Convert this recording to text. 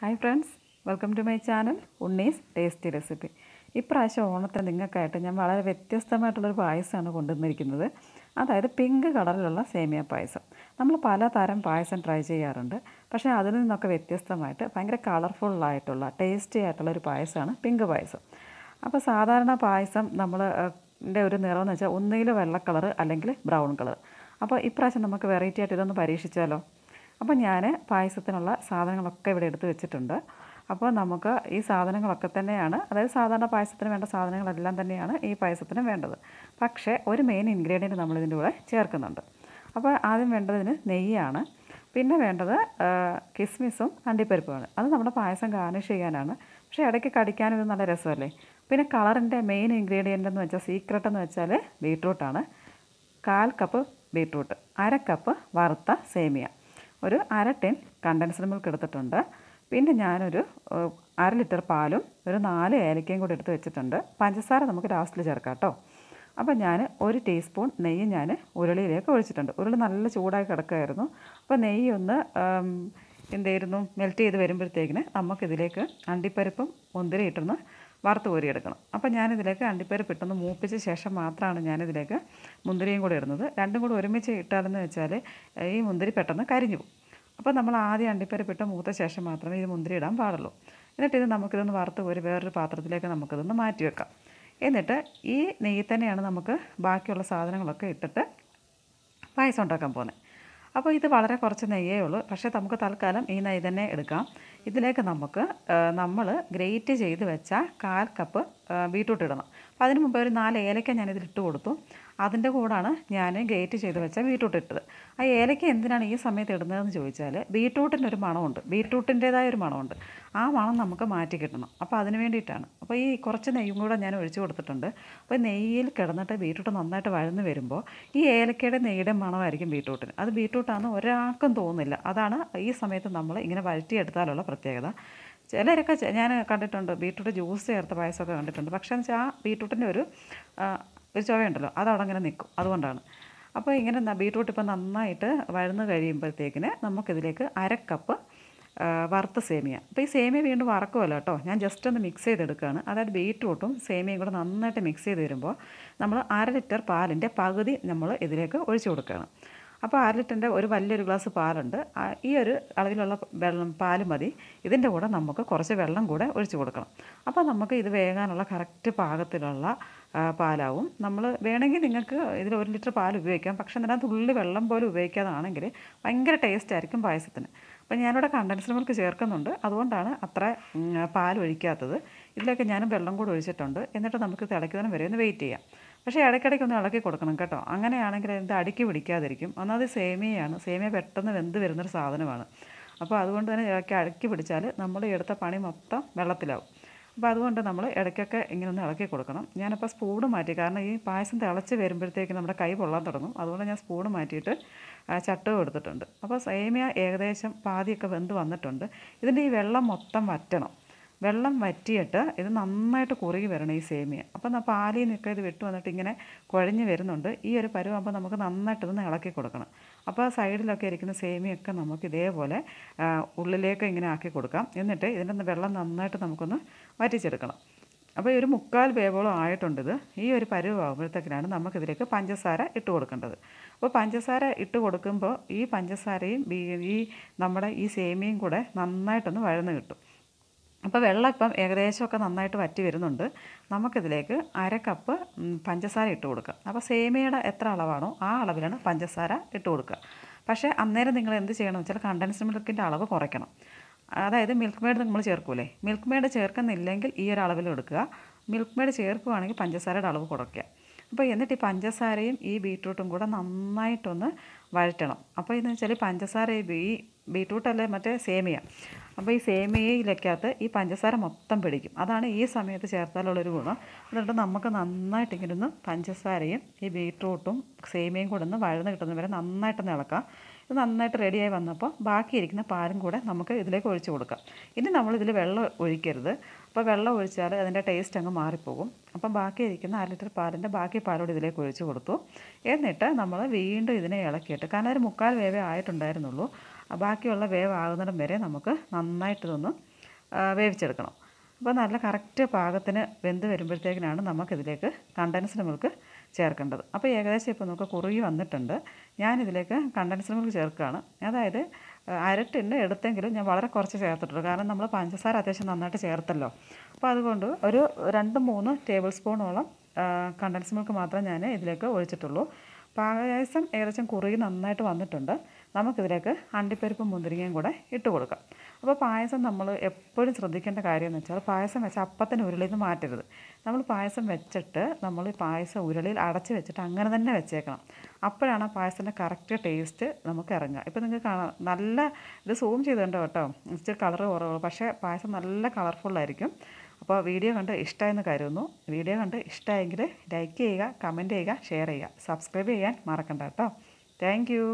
Hi friends, welcome to my channel Unnis tasty recipe. ഇപ്രാവശ്യം ഓണത്തിന് നിങ്ങൾക്കായിട്ട് ഞാൻ വളരെ വ്യത്യസ്തമായിട്ടുള്ളൊരു പായസമാണ് കൊണ്ടുവന്നിരിക്കുന്നത്. അതായത് പിങ്ക് കളറിലുള്ള സേമിയ പായസം. നമ്മൾ പലതരം പായസം ട്രൈ ചെയ്യാറുണ്ട്, പക്ഷേ അതിൽ നിന്നൊക്കെ വ്യത്യസ്തമായിട്ട് ഭയങ്കര കളർഫുള്ളായിട്ടുള്ള ടേസ്റ്റി ആയിട്ടുള്ളൊരു പായസമാണ് പിങ്ക് പായസം. അപ്പോൾ സാധാരണ പായസം ഒരു നിറമെന്ന് വെച്ചാൽ ഒന്നുകിൽ വെള്ള കളർ അല്ലെങ്കിൽ ബ്രൗൺ കളർ. അപ്പോൾ ഇപ്രാവശ്യം നമുക്ക് വെറൈറ്റി ആയിട്ട് ഇതൊന്ന് പരീക്ഷിച്ചാലോ? അപ്പോൾ ഞാൻ പായസത്തിനുള്ള സാധനങ്ങളൊക്കെ ഇവിടെ എടുത്ത് വെച്ചിട്ടുണ്ട്. അപ്പോൾ നമുക്ക് ഈ സാധനങ്ങളൊക്കെ തന്നെയാണ്, അതായത് സാധാരണ പായസത്തിന് വേണ്ട സാധനങ്ങളെല്ലാം തന്നെയാണ് ഈ പായസത്തിന് വേണ്ടത്. പക്ഷേ ഒരു മെയിൻ ഇൻഗ്രീഡിയൻറ്റ് നമ്മളിതിൻ്റെ കൂടെ ചേർക്കുന്നുണ്ട്. അപ്പോൾ ആദ്യം വേണ്ടതിന് നെയ്യാണ്. പിന്നെ വേണ്ടത് കിസ്മിസും അണ്ടിപ്പരിപ്പുമാണ്. അത് നമ്മുടെ പായസം ഗാർണിഷ് ചെയ്യാനാണ്. പക്ഷേ ഇടയ്ക്ക് കടിക്കാനൊരു നല്ല രസമല്ലേ. പിന്നെ കളറിൻ്റെ മെയിൻ ഇൻഗ്രീഡിയൻ്റ് എന്ന് വെച്ചാൽ സീക്രട്ട് എന്ന് വെച്ചാൽ ബീട്രൂട്ടാണ്. 1/4 കപ്പ് ബീട്രൂട്ട്, 1/2 കപ്പ് വറുത്ത സേമിയ, ഒരു 1/2 ടിൻ കണ്ടൻസ്ഡ് മിൽക്ക് എടുത്തിട്ടുണ്ട്. പിന്നെ ഞാനൊരു 1/2 ലിറ്റർ പാലും ഒരു 4 ഏലക്കയും കൂടി എടുത്ത് വെച്ചിട്ടുണ്ട്. പഞ്ചസാര നമുക്ക് ലാസ്റ്റിൽ ചേർക്കാം കേട്ടോ. അപ്പോൾ ഞാൻ 1 ടീസ്പൂൺ നെയ്യ് ഞാൻ ഉരുളിയിലേക്ക് ഒഴിച്ചിട്ടുണ്ട്. ഉരുളി നല്ല ചൂടായി കിടക്കുമായിരുന്നു. അപ്പോൾ നെയ്യ് ഒന്ന് മെൽറ്റ് ചെയ്ത് വരുമ്പോഴത്തേക്കിന് നമുക്കിതിലേക്ക് അണ്ടിപ്പരിപ്പും മുന്തിരി ഇട്ടൊന്ന് വറുത്ത് കോരിയെടുക്കണം. അപ്പോൾ ഞാനിതിലേക്ക് അണ്ടിപ്പരിപ്പ് ഇട്ടൊന്ന് മൂപ്പിച്ച ശേഷം മാത്രമാണ് ഞാനിതിലേക്ക് മുന്തിരിയും കൂടി ഇടുന്നത്. രണ്ടും കൂടി ഒരുമിച്ച് ഇട്ടാലെന്ന് വെച്ചാൽ ഈ മുന്തിരി പെട്ടെന്ന് കരിഞ്ഞു പോകും. അപ്പോൾ നമ്മൾ ആദ്യം അണ്ടിപ്പരിപ്പ് ഇട്ട് മൂത്ത ശേഷം മാത്രമേ ഇത് മുന്തിരി ഇടാൻ പാടുള്ളൂ. എന്നിട്ട് ഇത് നമുക്കിതൊന്ന് വറുത്ത് കോരി വേറൊരു പാത്രത്തിലേക്ക് നമുക്കിതൊന്ന് മാറ്റി വെക്കാം. എന്നിട്ട് ഈ നെയ്യിൽ തന്നെയാണ് നമുക്ക് ബാക്കിയുള്ള സാധനങ്ങളൊക്കെ ഇട്ടിട്ട് പായസം ഉണ്ടാക്കാൻ പോകുന്നത്. അപ്പോൾ ഇത് വളരെ കുറച്ച് നെയ്യേ ഉള്ളൂ, പക്ഷേ നമുക്ക് തൽക്കാലം ഈ നെയ്യ് തന്നെ എടുക്കാം. ഇതിലേക്ക് നമ്മൾ ഗ്രേറ്റ് ചെയ്ത് വെച്ച 1/4 കപ്പ് ബീട്രൂട്ട് ഇടണം. അപ്പോൾ അതിന് മുമ്പ് ഒരു 4 ഏലക്ക ഞാനിതിലിട്ട് കൊടുത്തു. അതിൻ്റെ കൂടാണ് ഞാൻ ഗ്രേറ്റ് ചെയ്ത് വെച്ച ബീട്രൂട്ട് ഇട്ടത്. ആ ഏലക്ക എന്തിനാണ് ഈ സമയത്ത് ഇടുന്നതെന്ന് ചോദിച്ചാൽ ബീട്രൂട്ടിനൊരു മണമുണ്ട്, ബീട്രൂട്ടിൻ്റേതായ ഒരു മണമുണ്ട്. ആ മണം നമുക്ക് മാറ്റി കിട്ടണം. അപ്പോൾ അതിന് വേണ്ടിയിട്ടാണ്. അപ്പോൾ ഈ കുറച്ച് നെയ്യും കൂടെ ഞാൻ ഒഴിച്ചു കൊടുത്തിട്ടുണ്ട്. അപ്പോൾ നെയ്യിൽ കിടന്നിട്ട് ബീട്രൂട്ട് നന്നായിട്ട് വഴന്ന് വരുമ്പോൾ ഈ ഏലക്കയുടെ നെയ്യുടെ മണമായിരിക്കും ബീട്രൂട്ടിന്. അത് ബീട്രൂട്ടാണെന്ന് ഒരാൾക്കും തോന്നുന്നില്ല. അതാണ് ഈ സമയത്ത് നമ്മൾ ഇങ്ങനെ വഴറ്റിയെടുത്താലുള്ള പ്രത്യേകത. ചിലരൊക്കെ ഞാൻ കണ്ടിട്ടുണ്ട് ബീട്രൂട്ട് ജ്യൂസ് ചേർത്ത പായസമൊക്കെ കണ്ടിട്ടുണ്ട്. പക്ഷേ എന്ന് വെച്ചാൽ ആ ബീട്രൂട്ടിൻ്റെ ഒരു ചുവയുണ്ടല്ലോ, അതവിടെ അങ്ങനെ നിൽക്കും. അതുകൊണ്ടാണ്. അപ്പോൾ ഇങ്ങനെ ബീട്രൂട്ട് ഇപ്പോൾ നന്നായിട്ട് വഴന്ന് കഴിയുമ്പോഴത്തേക്കിന് നമുക്കിതിലേക്ക് 1/2 കപ്പ് വറുത്ത സേമിയ. അപ്പോൾ ഈ സേമിയ വീണ്ടും വറക്കുമല്ലോ കേട്ടോ, ഞാൻ ജസ്റ്റ് ഒന്ന് മിക്സ് ചെയ്തെടുക്കുകയാണ്. അതായത് ബീട്രൂട്ടും സേമിയയും കൂടെ നന്നായിട്ട് മിക്സ് ചെയ്ത് വരുമ്പോൾ നമ്മൾ 1/2 ലിറ്റർ പാലിൻ്റെ പകുതി നമ്മൾ ഇതിലേക്ക് ഒഴിച്ചു കൊടുക്കുകയാണ്. അപ്പോൾ 1/2 ലിറ്ററിൻ്റെ ഒരു വലിയൊരു ഗ്ലാസ് പാലുണ്ട്. ഈ ഒരു അളവിലുള്ള പാൽ മതി. ഇതിൻ്റെ കൂടെ നമുക്ക് കുറച്ച് വെള്ളം കൂടെ ഒഴിച്ചു കൊടുക്കണം. അപ്പോൾ നമുക്ക് ഇത് വേകാനുള്ള കറക്റ്റ് പാകത്തിലുള്ള പാലാവും. നമ്മൾ വേണമെങ്കിൽ നിങ്ങൾക്ക് ഇതിൽ 1 ലിറ്റർ പാൽ ഉപയോഗിക്കാം. പക്ഷേ എന്നാൽ തുള്ളി വെള്ളം പോലും ഉപയോഗിക്കാതാണെങ്കിൽ ഭയങ്കര ടേസ്റ്റ് ആയിരിക്കും പായസത്തിന്. അപ്പോൾ ഞാനിവിടെ കണ്ടൻസ്ഡ് മിൽക്ക് ചേർക്കുന്നുണ്ട്, അതുകൊണ്ടാണ് അത്ര പാൽ ഒഴിക്കാത്തത്. ഇതിലേക്ക് ഞാൻ വെള്ളം കൂടി ഒഴിച്ചിട്ടുണ്ട്. എന്നിട്ട് നമുക്ക് തിളയ്ക്കുന്നതിന് വരെ ഒന്ന് വെയിറ്റ് ചെയ്യാം. പക്ഷേ ഇടയ്ക്കിടയ്ക്ക് ഒന്ന് ഇളക്കി കൊടുക്കണം കേട്ടോ. അങ്ങനെയാണെങ്കിൽ അതിൻ്റെ അടുക്കി പിടിക്കാതിരിക്കും. ഒന്നാമത് സേമിയയാണ്, സേമിയ പെട്ടെന്ന് വെന്ത് വരുന്നൊരു സാധനമാണ്. അപ്പോൾ അതുകൊണ്ട് തന്നെ ഇടയ്ക്ക് പിടിച്ചാൽ നമ്മൾ എടുത്ത പണി മൊത്തം വെള്ളത്തിലാവും. അപ്പോൾ അതുകൊണ്ട് നമ്മൾ ഇടയ്ക്കൊക്കെ ഇങ്ങനെ ഒന്ന് ഇളക്കി കൊടുക്കണം. ഞാനിപ്പോൾ സ്പൂണ് മാറ്റി, കാരണം ഈ പായസം തിളച്ച് വരുമ്പോഴത്തേക്ക് നമ്മുടെ കൈ പൊള്ളാൻ തുടങ്ങും. അതുകൊണ്ട് ഞാൻ സ്പൂണ് മാറ്റിയിട്ട് ചട്ടുകം എടുത്തിട്ടുണ്ട്. അപ്പോൾ സേമിയ ഏകദേശം പാതിയൊക്കെ വെന്ത് വന്നിട്ടുണ്ട്. ഇതിൻ്റെ ഈ വെള്ളം മൊത്തം വറ്റണം. വെള്ളം വറ്റിയിട്ട് ഇത് നന്നായിട്ട് കുറുകി വരണം ഈ സേമിയ. അപ്പം പാലിൽ നിന്നൊക്കെ ഇത് വിട്ട് വന്നിട്ട് ഇങ്ങനെ കുഴഞ്ഞ് വരുന്നുണ്ട്. ഈ ഒരു പരുവാകുമ്പോൾ നമുക്ക് നന്നായിട്ടൊന്ന് ഇളക്കി കൊടുക്കണം. അപ്പോൾ സൈഡിലൊക്കെ ഇരിക്കുന്ന സേമിയൊക്കെ നമുക്ക് ഇതേപോലെ ഉള്ളിലേക്ക് ഇങ്ങനെ ആക്കി കൊടുക്കാം. എന്നിട്ട് ഇതിൻ്റെ വെള്ളം നന്നായിട്ട് നമുക്കൊന്ന് വറ്റിച്ചെടുക്കണം. അപ്പോൾ ഒരു 1/4 വേവോളം ആയിട്ടുണ്ട്. ഈ ഒരു പരുവാകുമ്പോഴത്തേക്കിനാണ് നമുക്കിതിലേക്ക് പഞ്ചസാര ഇട്ട് കൊടുക്കേണ്ടത്. അപ്പോൾ പഞ്ചസാര ഇട്ട് കൊടുക്കുമ്പോൾ ഈ പഞ്ചസാരയും നമ്മുടെ ഈ സേമിയയും കൂടെ നന്നായിട്ടൊന്ന് വഴന്ന് കിട്ടും. അപ്പോൾ വെള്ളം ഇപ്പം ഏകദേശമൊക്കെ നന്നായിട്ട് വറ്റി വരുന്നുണ്ട്. നമുക്കിതിലേക്ക് 1/2 കപ്പ് പഞ്ചസാര ഇട്ട് കൊടുക്കുക. അപ്പോൾ സേമിയയുടെ എത്ര അളവാണോ ആ അളവിലാണ് പഞ്ചസാര ഇട്ട് കൊടുക്കുക. പക്ഷേ അന്നേരം നിങ്ങൾ എന്ത് ചെയ്യണമെന്ന് വെച്ചാൽ കണ്ടൻസ്ഡ് മിൽക്കിൻ്റെ അളവ് കുറയ്ക്കണം. അതായത് മിൽക്ക് മെയ്ഡ് നമ്മൾ ചേർക്കൂലേ, മിൽക്ക് മെയ്ഡ് ചേർക്കുന്നില്ലെങ്കിൽ ഈ ഒരു അളവിൽ എടുക്കുക. മിൽക്ക് മെയ്ഡ് ചേർക്കുകയാണെങ്കിൽ പഞ്ചസാരയുടെ അളവ് കുറയ്ക്കുക. അപ്പോൾ എന്നിട്ട് ഈ പഞ്ചസാരയും ഈ ബീട്രൂട്ടും കൂടെ നന്നായിട്ടൊന്ന് വഴറ്റണം. അപ്പോൾ ഇതെന്ന് വെച്ചാൽ പഞ്ചസാര ഈ ബീട്രൂട്ടല്ലേ മറ്റേ സേമിയ. അപ്പോൾ ഈ സേമിയയിലേക്കകത്ത് ഈ പഞ്ചസാര മൊത്തം പിടിക്കും. അതാണ് ഈ സമയത്ത് ചേർത്താലുള്ളൊരു ഗുണം. എന്നിട്ട് നമുക്ക് നന്നായിട്ട് ഇങ്ങനെ ഒന്ന് പഞ്ചസാരയും ഈ ബീട്രൂട്ടും സേമിയയും കൂടെ ഒന്ന് വഴന്ന് കിട്ടുന്ന വരെ നന്നായിട്ടൊന്ന് ഇളക്കാം. ഇത് നന്നായിട്ട് റെഡിയായി വന്നപ്പോൾ ബാക്കിയിരിക്കുന്ന പാലും കൂടെ നമുക്ക് ഇതിലേക്ക് ഒഴിച്ച് കൊടുക്കാം. ഇനി നമ്മളിതിൽ വെള്ളം ഒഴിക്കരുത്. അപ്പോൾ വെള്ളം ഒഴിച്ചാൽ അതിൻ്റെ ടേസ്റ്റ് അങ്ങ് മാറിപ്പോകും. അപ്പം ബാക്കിയിരിക്കുന്ന 1/2 ലിറ്റർ പാലിൻ്റെ ബാക്കി പാലോട് ഇതിലേക്ക് ഒഴിച്ച് കൊടുത്തു. എന്നിട്ട് നമ്മൾ വീണ്ടും ഇതിനെ ഇളക്കിയിട്ട്, കാരണം ഒരു 1/4 വേവേ ആയിട്ടുണ്ടായിരുന്നുള്ളൂ, ബാക്കിയുള്ള വേവ് ആകുന്നിടം വരെ നമുക്ക് നന്നായിട്ടിതൊന്ന് വേവിച്ചെടുക്കണം. അപ്പോൾ നല്ല കറക്റ്റ് പാകത്തിന് വെന്ത് വരുമ്പോഴത്തേക്കിനാണ് നമുക്കിതിലേക്ക് കണ്ടൻസ്ഡ് മിൽക്ക് ചേർക്കേണ്ടത്. അപ്പോൾ ഏകദേശം ഇപ്പോൾ നമുക്ക് കുറുകി വന്നിട്ടുണ്ട്. ഞാനിതിലേക്ക് കണ്ടൻസ്ഡ് മിൽക്ക് ചേർക്കുകയാണ്. അതായത് അര ടിന്ന് എടുത്തെങ്കിലും ഞാൻ വളരെ കുറച്ച് ചേർത്തിട്ടുള്ളൂ. കാരണം നമ്മൾ പഞ്ചസാര അത്യാവശ്യം നന്നായിട്ട് ചേർത്തല്ലോ. അപ്പോൾ അതുകൊണ്ട് ഒരു 2-3 ടേബിൾ സ്പൂണോളം കണ്ടൻസ്ഡ് മിൽക്ക് മാത്രമേ ഞാൻ ഇതിലേക്ക് ഒഴിച്ചിട്ടുള്ളൂ. പായസം ഏകദേശം കുറുകി നന്നായിട്ട് വന്നിട്ടുണ്ട്. നമുക്കിതിലേക്ക് അണ്ടിപ്പരിപ്പും മുന്തിരിങ്ങയും കൂടെ ഇട്ട് കൊടുക്കാം. അപ്പോൾ പായസം നമ്മൾ എപ്പോഴും ശ്രദ്ധിക്കേണ്ട കാര്യം എന്ന് വെച്ചാൽ പായസം വെച്ചാൽ അപ്പത്തിന് ഉരുളിയിൽ നിന്ന് മാറ്റരുത്. നമ്മൾ പായസം വെച്ചിട്ട് നമ്മൾ ഈ പായസം ഉരുളിയിൽ അടച്ച് വെച്ചിട്ട് അങ്ങനെ തന്നെ വെച്ചേക്കണം. അപ്പോഴാണ് ആ പായസത്തിൻ്റെ കറക്റ്റ് ടേസ്റ്റ് നമുക്ക് ഇറങ്ങുക. ഇപ്പോൾ നിങ്ങൾക്ക് കാണാം, നല്ല ഇത് സൂം ചെയ്തുകൊണ്ട് കേട്ടോ, ഇച്ചിരി കളറ് കുറവുള്ളൂ, പക്ഷേ പായസം നല്ല കളർഫുള്ളായിരിക്കും. അപ്പോൾ വീഡിയോ കണ്ട് ഇഷ്ടമായെന്ന് കരുതുന്നു. വീഡിയോ കണ്ട് ഇഷ്ടമായെങ്കിൽ ലൈക്ക് ചെയ്യുക, കമൻറ്റ് ചെയ്യുക, ഷെയർ ചെയ്യുക, സബ്സ്ക്രൈബ് ചെയ്യാൻ മറക്കണ്ട കേട്ടോ. Thank you.